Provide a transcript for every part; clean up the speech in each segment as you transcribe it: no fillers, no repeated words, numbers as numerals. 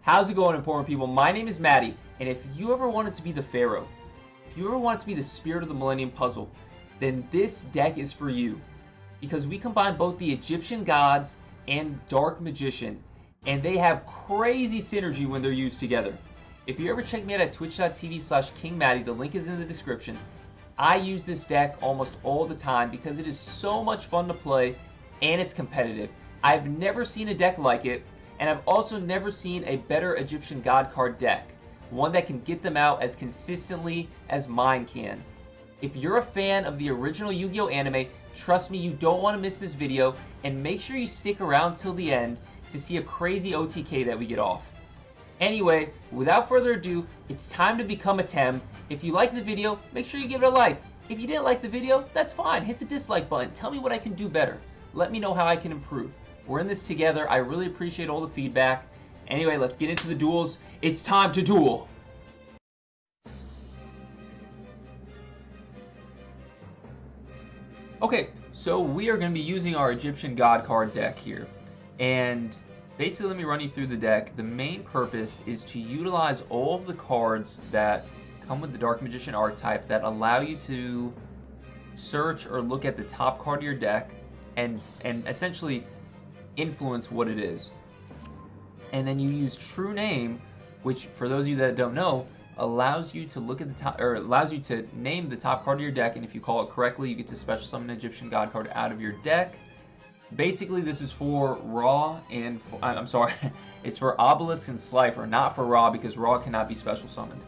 How's it going, important people? My name is Maddie, and if you ever wanted to be the Pharaoh, if you ever wanted to be the Spirit of the Millennium puzzle, then this deck is for you. Because we combine both the Egyptian gods and Dark Magician, and they have crazy synergy when they're used together. If you ever check me out at twitch.tv/KingMaddie, the link is in the description. I use this deck almost all the time because it is so much fun to play and it's competitive. I've never seen a deck like it, and I've also never seen a better Egyptian God card deck. One that can get them out as consistently as mine can. If you're a fan of the original Yu-Gi-Oh! Anime, trust me, you don't want to miss this video, and make sure you stick around till the end to see a crazy OTK that we get off. Anyway, without further ado, it's time to become a Tem. If you liked the video, make sure you give it a like. If you didn't like the video, that's fine. Hit the dislike button. Tell me what I can do better. Let me know how I can improve. We're in this together. I really appreciate all the feedback. Anyway, let's get into the duels. It's time to duel. Okay, so we are going to be using our Egyptian God card deck here. And basically, let me run you through the deck. The main purpose is to utilize all of the cards that come with the Dark Magician archetype that allow you to search or look at the top card of your deck and essentially influence what it is. And then you use True Name, which for those of you that don't know, allows you to look at the top, or allows you to name the top card of your deck, and if you call it correctly, you get to special summon an Egyptian God card out of your deck. Basically, this is for Ra and I'm sorry, it's for Obelisk and Slifer, not for Ra, because Ra cannot be special summoned.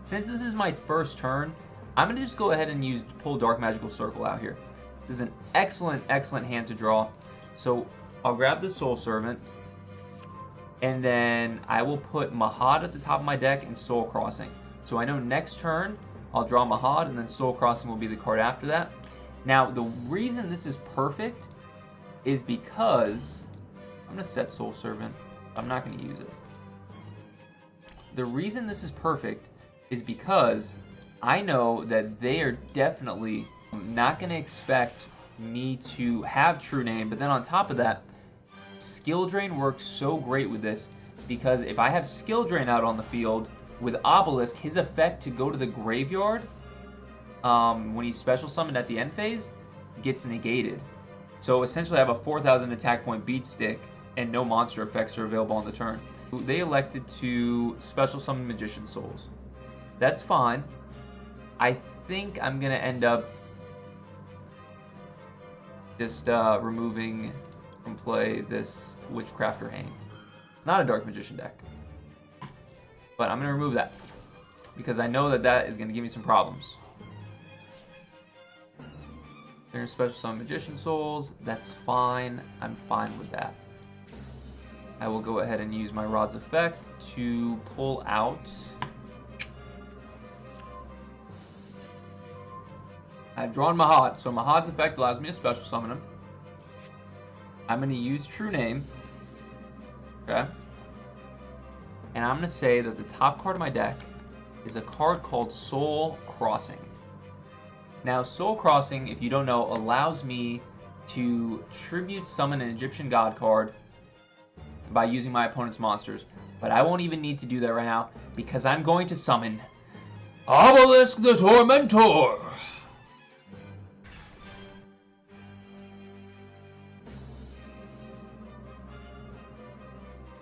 Since this is my first turn, I'm gonna just go ahead and pull Dark Magical Circle out here. This is an excellent hand to draw. So I'll grab the Soul Servant, and then I will put Mahad at the top of my deck and Soul Crossing. So I know next turn I'll draw Mahad, and then Soul Crossing will be the card after that. Now the reason this is perfect is because I'm gonna set Soul Servant. I'm not gonna use it. The reason this is perfect is because I know that they are definitely not gonna expect me to have True Name, but then on top of that, Skill Drain works so great with this, because if I have Skill Drain out on the field with Obelisk, his effect to go to the graveyard when he's special summoned at the end phase gets negated. So essentially I have a 4,000 attack point beat stick and no monster effects are available on the turn. They elected to special summon Magician Souls. That's fine. I think I'm gonna end up just removing from play this Witchcrafter Hang. It's not a Dark Magician deck, but I'm gonna remove that because I know that that is gonna give me some problems. There's special summon Magician Souls. That's fine. I'm fine with that. I will go ahead and use my Rod's effect to pull out. I've drawn Mahad, so Mahad's effect allows me to special summon him. I'm going to use True Name, okay? And I'm going to say that the top card of my deck is a card called Soul Crossing. Now, Soul Crossing, if you don't know, allows me to tribute summon an Egyptian God card by using my opponent's monsters. But I won't even need to do that right now, because I'm going to summon Obelisk the Tormentor!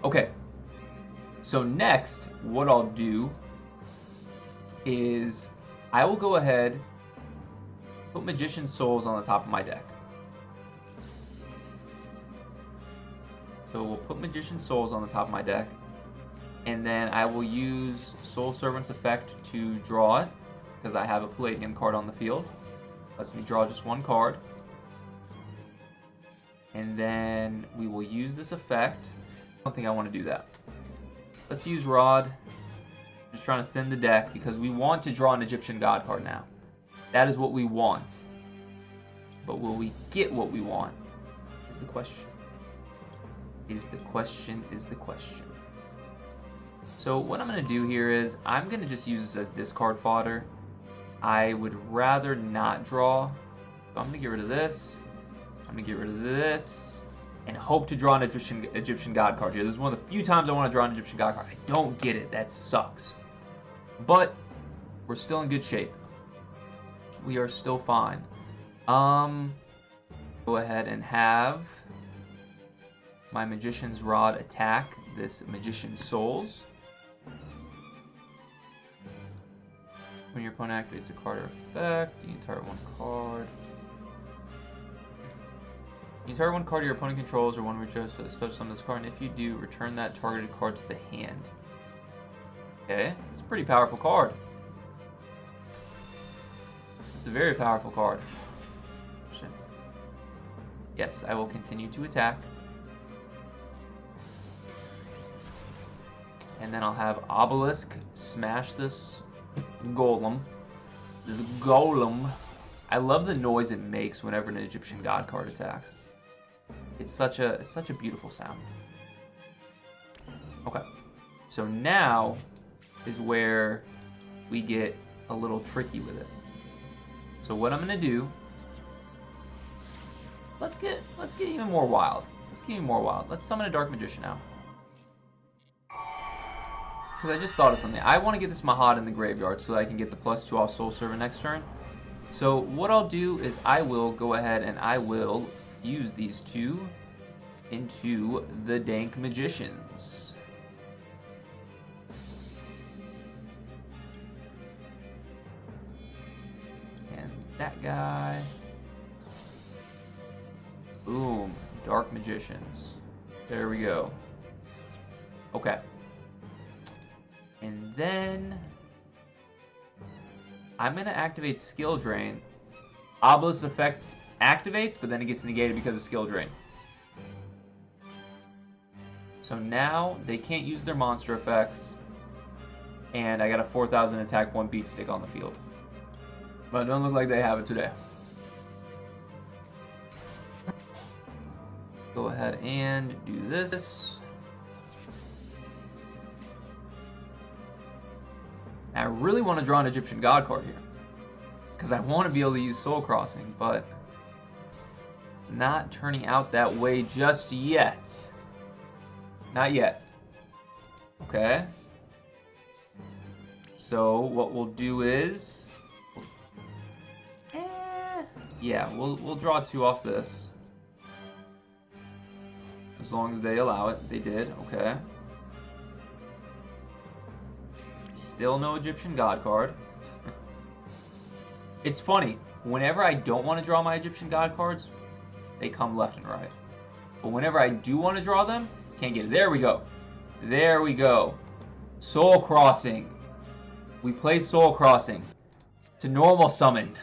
Okay, so next, what I'll do is I will go ahead, put Magician Souls on the top of my deck. So we'll put Magician Souls on the top of my deck, and then I will use Soul Servant's effect to draw it, because I have a Palladium card on the field. Lets me draw just one card. And then we will use this effect. I don't think I want to do that. Let's use Rod. Just trying to thin the deck because we want to draw an Egyptian God card now. That is what we want. But will we get what we want? Is the question. Is the question. So what I'm going to do here is I'm going to just use this as discard fodder. I would rather not draw. So I'm going to get rid of this. I'm going to get rid of this. and hope to draw an Egyptian God card here. This is one of the few times I want to draw an Egyptian God card. I don't get it. That sucks. But we're still in good shape. We are still fine. Go ahead and have my Magician's Rod attack this Magician's Souls. When your opponent activates a card or effect, you can target one card. You can target one card your opponent controls or one of your choice for the special summon this card, and if you do, return that targeted card to the hand. Okay, it's a pretty powerful card. It's a very powerful card. Yes, I will continue to attack. And then I'll have Obelisk smash this golem. This golem. I love the noise it makes whenever an Egyptian God card attacks. It's such a beautiful sound. Okay. So now is where we get a little tricky with it. So what I'm gonna do, let's get even more wild. Let's get even more wild. Let's summon a Dark Magician now. Because I just thought of something. I want to get this Mahad in the graveyard so that I can get the +2 off Soul Servant next turn. So what I'll do is I will go ahead and I will use these two into the Dank Magicians. And that guy. Boom. Dark Magicians. There we go. Okay. And then I'm going to activate Skill Drain. Obelisk effect activates, but then it gets negated because of Skill Drain. So now they can't use their monster effects. And I got a 4,000 attack point beat stick on the field. But it doesn't look like they have it today. Go ahead and do this. I really want to draw an Egyptian God card here, because I want to be able to use Soul Crossing, but it's not turning out that way just yet. Not yet. Okay. So what we'll do is, yeah, we'll draw 2 off this, as long as they allow it. They did. Okay. Still no Egyptian God card. It's funny. Whenever I don't want to draw my Egyptian God cards, they come left and right. But whenever I do want to draw them, can't get it. There we go. There we go. Soul Crossing. We play Soul Crossing to normal summon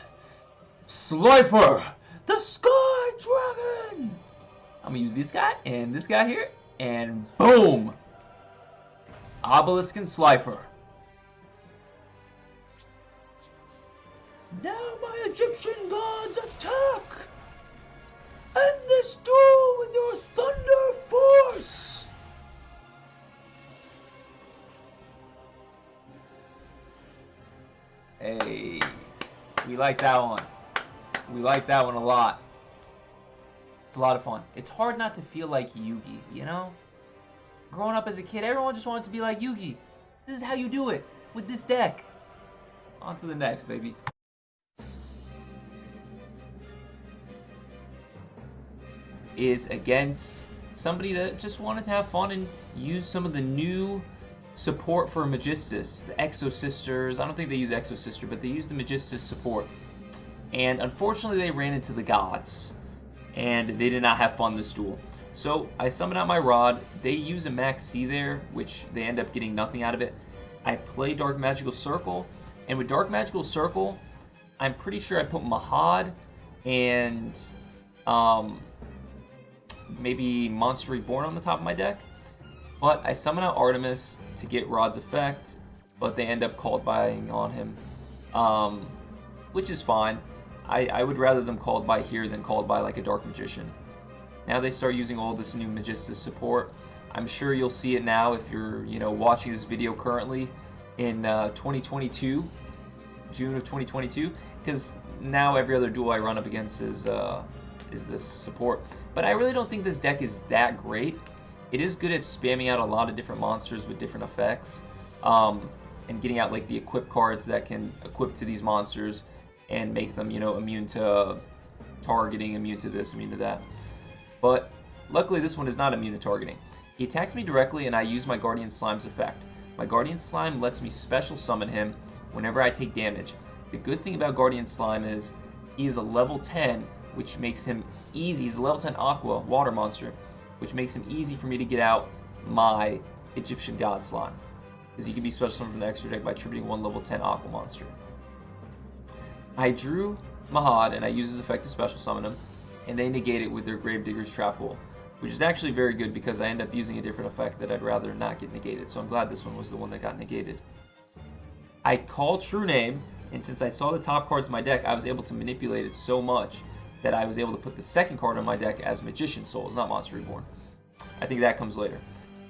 Slifer, the Sky Dragon. I'm gonna use this guy and this guy here, and boom, Obelisk and Slifer. Now my Egyptian gods attack! End this duel with your thunder force! Hey, we like that one. We like that one a lot. It's a lot of fun. It's hard not to feel like Yugi, you know? Growing up as a kid, everyone just wanted to be like Yugi. This is how you do it, with this deck. On to the next, baby. Is against somebody that just wanted to have fun and use some of the new support for Magistus, the Exo Sisters. I don't think they use Exo Sister, but they use the Magistus support. And unfortunately, they ran into the gods, and they did not have fun this duel. So I summon out my Rod. They use a Max C there, which they end up getting nothing out of it. I play Dark Magical Circle, and with Dark Magical Circle, I'm pretty sure I put Mahad and maybe Monster Reborn on the top of my deck. But I summon out Artemis to get Rod's effect, but they end up called buying on him, which is fine. I would rather them called by here than called by like a Dark Magician. Now they start using all this new Magistus support. I'm sure you'll see it now if you're watching this video currently in 2022, June of 2022, because now every other duel I run up against is is this support. But I really don't think this deck is that great. It is good at spamming out a lot of different monsters with different effects, and getting out like the equip cards that can equip to these monsters and make them, you know, immune to targeting, immune to this, immune to that. But luckily this one is not immune to targeting. He attacks me directly and I use my Guardian Slime's effect. My Guardian Slime lets me special summon him whenever I take damage. The good thing about Guardian Slime is he is a level 10, which makes him easy. He's a level 10 Aqua water monster, which makes him easy for me to get out my Egyptian God Slime, because he can be special summoned from the extra deck by attributing one level 10 Aqua monster. I drew Mahad and I use his effect to special summon him, and they negate it with their Gravedigger's Trap Hole, which is actually very good because I end up using a different effect that I'd rather not get negated, so I'm glad this one was the one that got negated. I call True Name, and since I saw the top cards in my deck, I was able to manipulate it so much that I was able to put the second card on my deck as Magician Souls, not Monster Reborn. I think that comes later.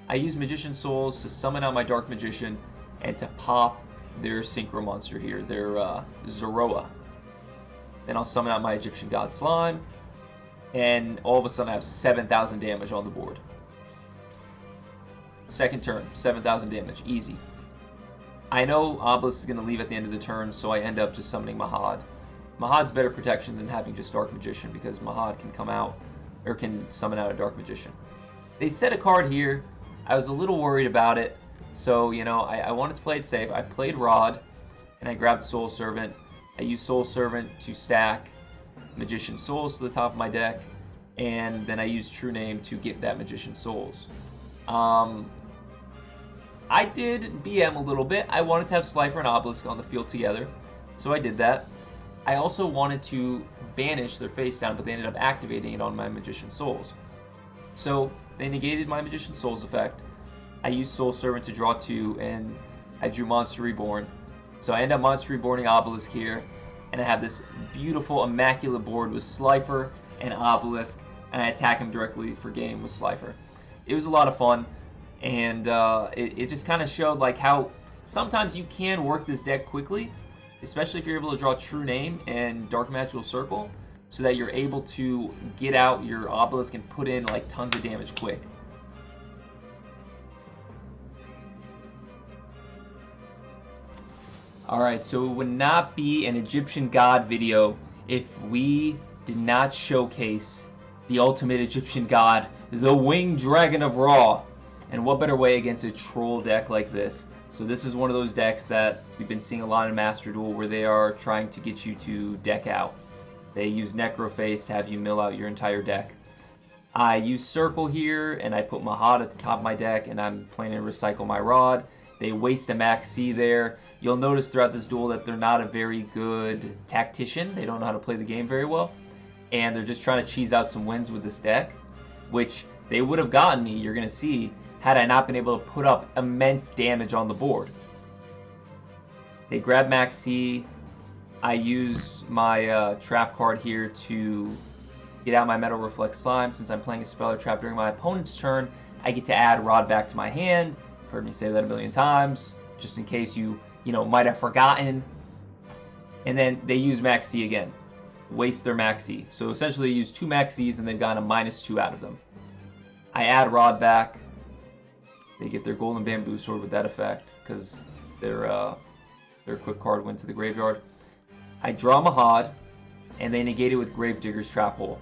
I use Magician Souls to summon out my Dark Magician and to pop their Synchro monster here, their Zoroa. Then I'll summon out my Egyptian God Slime, and all of a sudden I have 7,000 damage on the board. Second turn, 7,000 damage, easy. I know Obelisk is going to leave at the end of the turn, so I end up just summoning Mahad. Mahad's better protection than having just Dark Magician, because Mahad can come out, or can summon out a Dark Magician. They set a card here. I was a little worried about it, so, you know, I wanted to play it safe. I played Rod, and I grabbed Soul Servant. I used Soul Servant to stack Magician Souls to the top of my deck, and then I used True Name to get that Magician Souls. I did BM a little bit. I wanted to have Slifer and Obelisk on the field together, so I did that. I also wanted to banish their face down, but they ended up activating it on my Magician Souls. So they negated my Magician Souls effect. I used Soul Servant to draw 2, and I drew Monster Reborn. So I end up Monster Reborning Obelisk here, and I have this beautiful, immaculate board with Slifer and Obelisk, and I attack him directly for game with Slifer. It was a lot of fun, and it just kind of showed like how sometimes you can work this deck quickly, especially if you're able to draw True Name and Dark Magical Circle, so that you're able to get out your Obelisk and put in like tons of damage quick. Alright, so it would not be an Egyptian God video if we did not showcase the ultimate Egyptian God, the Winged Dragon of Ra. And what better way against a troll deck like this? So this is one of those decks that we've been seeing a lot in Master Duel where they are trying to get you to deck out. They use Necroface to have you mill out your entire deck. I use Circle here, and I put Mahad at the top of my deck, and I'm planning to recycle my Rod. They waste a Max C there. You'll notice throughout this duel that they're not a very good tactician. They don't know how to play the game very well. And they're just trying to cheese out some wins with this deck, which they would have gotten me, you're going to see, had I not been able to put up immense damage on the board. They grab Max C. I use my trap card here to get out my Metal Reflect Slime. Since I'm playing a Speller Trap during my opponent's turn, I get to add Rod back to my hand. You've heard me say that a million times, just in case you might have forgotten. And then they use Max C again. Waste their Max C. So essentially they use 2 Max Cs and they've gotten a -2 out of them. I add Rod back. They get their Golden Bamboo Sword with that effect, because their equip card went to the graveyard. I draw Mahad, and they negate it with Gravedigger's Trap Hole.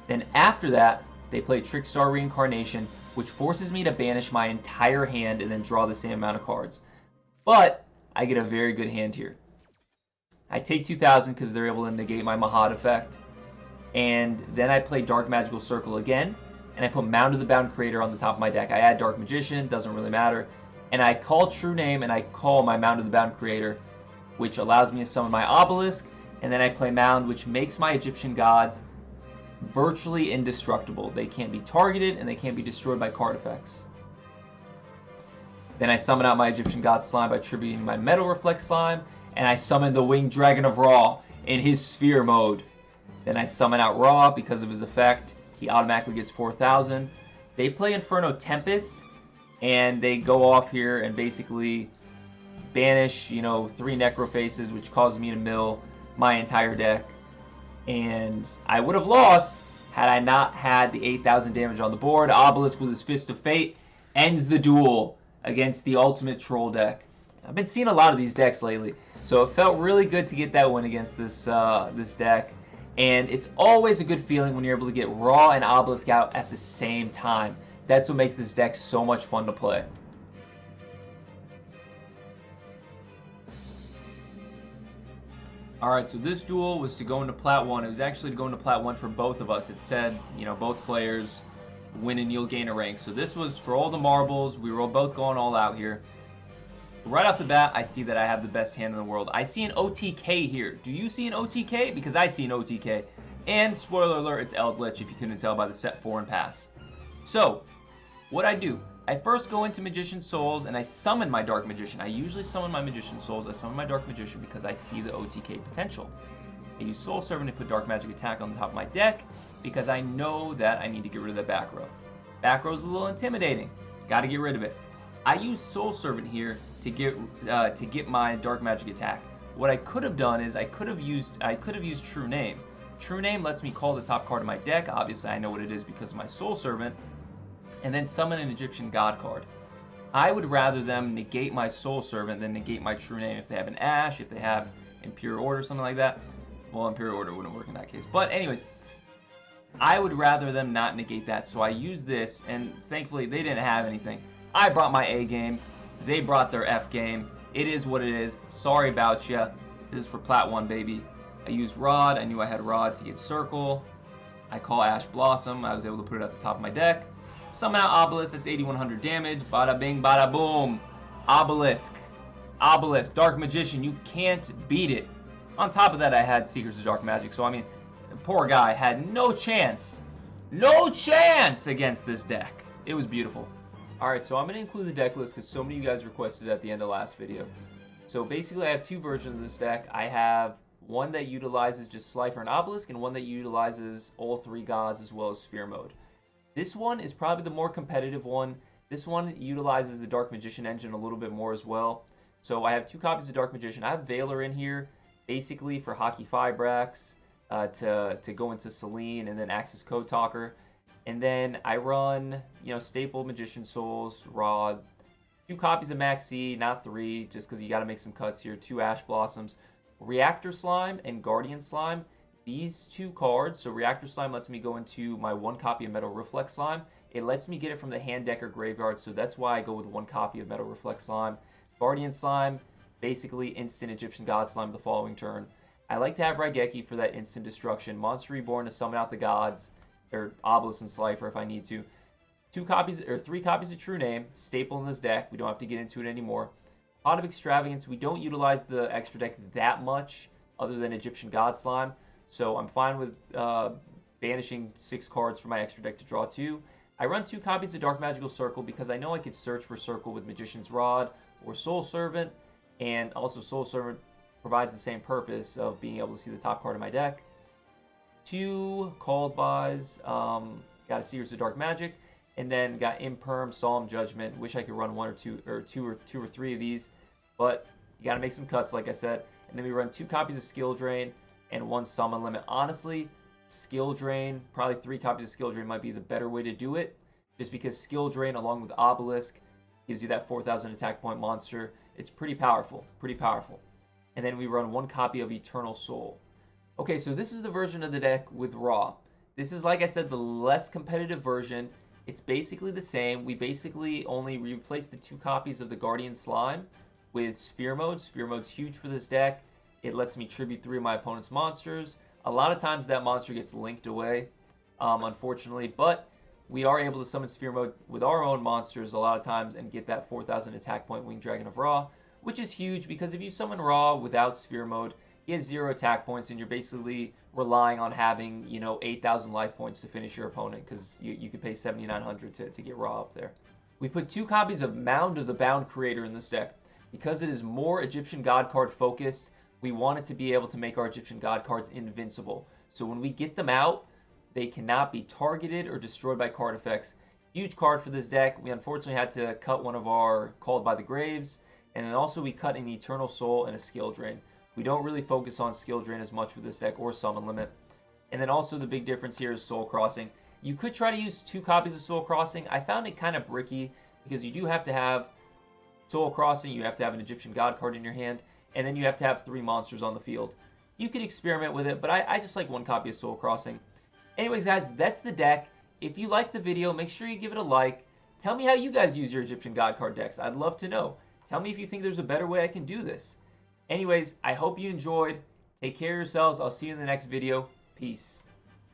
Then after that, they play Trickstar Reincarnation, which forces me to banish my entire hand and then draw the same amount of cards. But I get a very good hand here. I take 2,000 because they're able to negate my Mahad effect. And then I play Dark Magical Circle again, and I put Mound of the Bound Creator on the top of my deck. I add Dark Magician, doesn't really matter. And I call True Name, and I call my Mound of the Bound Creator, which allows me to summon my Obelisk, and then I play Mound, which makes my Egyptian gods virtually indestructible. They can't be targeted, and they can't be destroyed by card effects. Then I summon out my Egyptian God Slime by tributing my Metal Reflect Slime, and I summon the Winged Dragon of Ra in his Sphere mode. Then I summon out Ra because of his effect. He automatically gets 4,000. They play Inferno Tempest, and they go off here and basically banish, 3 Necrofaces, which causes me to mill my entire deck. And I would have lost had I not had the 8,000 damage on the board. Obelisk with his Fist of Fate ends the duel against the ultimate troll deck. I've been seeing a lot of these decks lately, so it felt really good to get that win against this this deck. And it's always a good feeling when you're able to get Raw and Obelisk out at the same time. That's what makes this deck so much fun to play. Alright, so this duel was to go into Plat 1. It was actually to go into Plat 1 for both of us. It said, you know, both players win and you'll gain a rank. So this was for all the marbles. We were both going all out here. Right off the bat, I see that I have the best hand in the world. I see an OTK here. Do you see an OTK? Because I see an OTK. And, spoiler alert, it's Eldritch if you couldn't tell by the set 4 and pass. So, what I do, I first go into Magician Souls and I summon my Dark Magician. I usually summon my Magician Souls. I summon my Dark Magician because I see the OTK potential. I use Soul Servant to put Dark Magic Attack on the top of my deck because I know that I need to get rid of the back row. Back row is a little intimidating. Got to get rid of it. I use Soul Servant here to get my Dark Magic Attack. What I could have done is I could have used True Name. True Name lets me call the top card of my deck. Obviously, I know what it is because of my Soul Servant. And then summon an Egyptian God card. I would rather them negate my Soul Servant than negate my True Name. If they have an Ash, if they have Imperial Order, something like that. Well, Imperial Order wouldn't work in that case. But anyways, I would rather them not negate that. So I use this, and thankfully they didn't have anything. I brought my A game. They brought their F game. It is what it is. Sorry about ya. This is for Plat 1, baby. I used Rod. I knew I had Rod to get Circle. I call Ash Blossom. I was able to put it at the top of my deck. Somehow Obelisk, that's 8,100 damage. Bada bing, bada boom. Obelisk. Obelisk, Dark Magician, you can't beat it. On top of that, I had Secrets of Dark Magic. So, I mean, the poor guy had no chance. No chance against this deck. It was beautiful. Alright, so I'm going to include the deck list because so many of you guys requested at the end of last video. So basically I have two versions of this deck. I have one that utilizes just Slifer and Obelisk, and one that utilizes all three gods as well as Sphere Mode. This one is probably the more competitive one. This one utilizes the Dark Magician engine a little bit more as well. So I have two copies of Dark Magician. I have Veiler in here basically for Hockey Fibrax to go into Selene and then Axis Code Talker. And then I run, you know, staple Magician Souls, Rod, two copies of Maxi, not three, just because you got to make some cuts here, two Ash Blossoms, Reactor Slime, and Guardian Slime. These two cards, so Reactor Slime lets me go into my one copy of Metal Reflex Slime. It lets me get it from the hand deck or graveyard, so that's why I go with one copy of Metal Reflex Slime. Guardian Slime, basically instant Egyptian God Slime the following turn. I like to have Raigeki for that instant destruction, Monster Reborn to summon out the gods, or Obelisk and Slifer if I need to. Two copies or three copies of True Name, staple in this deck. We don't have to get into it anymore. Pot of Extravagance. We don't utilize the extra deck that much, other than Egyptian God Slime. So I'm fine with banishing 6 cards from my extra deck to draw 2. I run 2 copies of Dark Magical Circle because I know I could search for Circle with Magician's Rod or Soul Servant, and also Soul Servant provides the same purpose of being able to see the top card of my deck. 2 called buys, got a Secrets of Dark Magic, and then got Imperm, Solemn Judgment. Wish I could run two or three of these, but you got to make some cuts, like I said. And then we run 2 copies of Skill Drain and 1 Summon Limit. Honestly, Skill Drain, probably 3 copies of Skill Drain might be the better way to do it, just because Skill Drain along with Obelisk gives you that 4,000 attack point monster. It's pretty powerful, pretty powerful. And then we run 1 copy of Eternal Soul. Okay, so this is the version of the deck with Raw. This is, like I said, the less competitive version. It's basically the same. We basically only replaced the 2 copies of the Guardian Slime with Sphere Mode. Sphere Mode's huge for this deck. It lets me tribute 3 of my opponent's monsters. A lot of times that monster gets linked away, unfortunately, but we are able to summon Sphere Mode with our own monsters a lot of times and get that 4,000 attack point Winged Dragon of Ra, which is huge because if you summon Ra without Sphere Mode, he has 0 attack points, and you're basically relying on having, 8,000 life points to finish your opponent, because you could pay 7,900 to get Ra up there. We put 2 copies of Mound of the Bound Creator in this deck. Because it is more Egyptian God card focused, we wanted to be able to make our Egyptian God cards invincible. So when we get them out, they cannot be targeted or destroyed by card effects. Huge card for this deck. We unfortunately had to cut one of our Called by the Graves, and then also we cut an Eternal Soul and a Skill Drain. We don't really focus on Skill Drain as much with this deck, or Summon Limit. And then also the big difference here is Soul Crossing. You could try to use 2 copies of Soul Crossing. I found it kind of bricky because you do have to have Soul Crossing, you have to have an Egyptian God card in your hand, and then you have to have 3 monsters on the field. You could experiment with it, but I just like 1 copy of Soul Crossing. Anyways, guys, that's the deck. If you liked the video, make sure you give it a like. Tell me how you guys use your Egyptian God card decks. I'd love to know. Tell me if you think there's a better way I can do this. Anyways, I hope you enjoyed. Take care of yourselves. I'll see you in the next video. Peace.